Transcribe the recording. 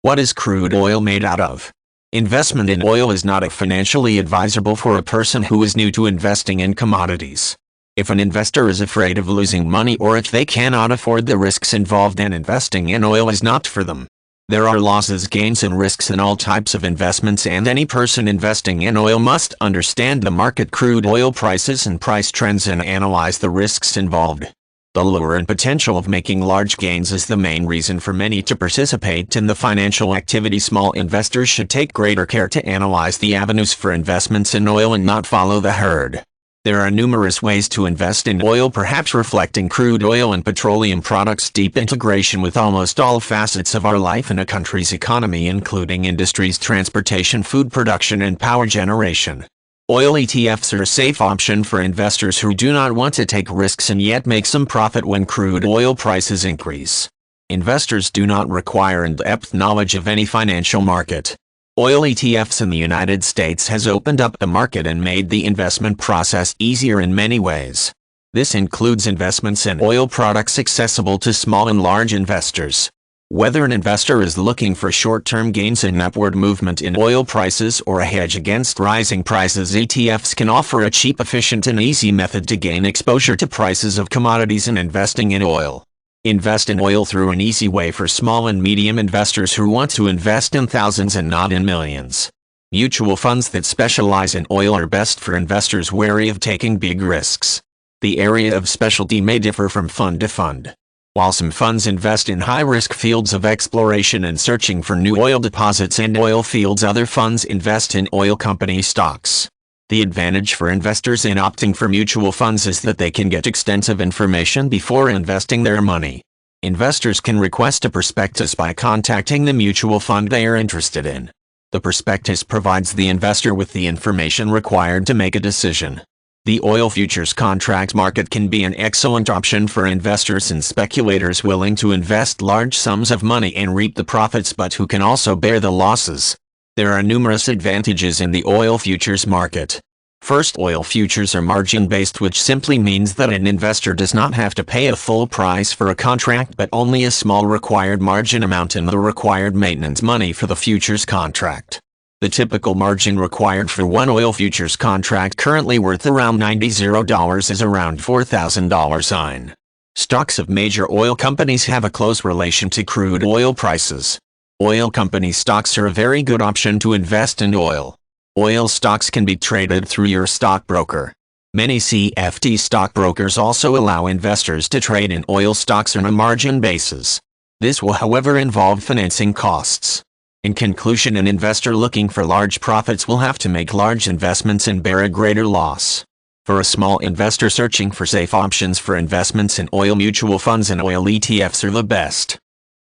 What is crude oil made out of? Investment in oil is not financially advisable for a person who is new to investing in commodities. If an investor is afraid of losing money or if they cannot afford the risks involved, then investing in oil is not for them. There are losses, gains and risks in all types of investments, and any person investing in oil must understand the market, crude oil prices and price trends, and analyze the risks involved. The lure and potential of making large gains is the main reason for many to participate in the financial activity. Small investors should take greater care to analyze the avenues for investments in oil and not follow the herd. There are numerous ways to invest in oil, perhaps reflecting crude oil and petroleum products' deep integration with almost all facets of our life in a country's economy, including industries, transportation, food production, and power generation. Oil ETFs are a safe option for investors who do not want to take risks and yet make some profit when crude oil prices increase. Investors do not require in-depth knowledge of any financial market. Oil ETFs in the United States has opened up the market and made the investment process easier in many ways. This includes investments in oil products accessible to small and large investors. Whether an investor is looking for short-term gains in upward movement in oil prices or a hedge against rising prices, ETFs can offer a cheap, efficient and easy method to gain exposure to prices of commodities and investing in oil. Invest in oil through an easy way for small and medium investors who want to invest in thousands and not in millions. Mutual funds that specialize in oil are best for investors wary of taking big risks. The area of specialty may differ from fund to fund. While some funds invest in high-risk fields of exploration and searching for new oil deposits and oil fields, other funds invest in oil company stocks. The advantage for investors in opting for mutual funds is that they can get extensive information before investing their money. Investors can request a prospectus by contacting the mutual fund they are interested in. The prospectus provides the investor with the information required to make a decision. The oil futures contract market can be an excellent option for investors and speculators willing to invest large sums of money and reap the profits, but who can also bear the losses. There are numerous advantages in the oil futures market. First, oil futures are margin-based, which simply means that an investor does not have to pay a full price for a contract, but only a small required margin amount in the required maintenance money for the futures contract. The typical margin required for one oil futures contract, currently worth around $90, is around $4,000. Stocks of major oil companies have a close relation to crude oil prices. Oil company stocks are a very good option to invest in oil. Oil stocks can be traded through your stockbroker. Many CFD stockbrokers also allow investors to trade in oil stocks on a margin basis. This will, however, involve financing costs. In conclusion, an investor looking for large profits will have to make large investments and bear a greater loss. For a small investor searching for safe options for investments in oil, mutual funds and oil ETFs are the best.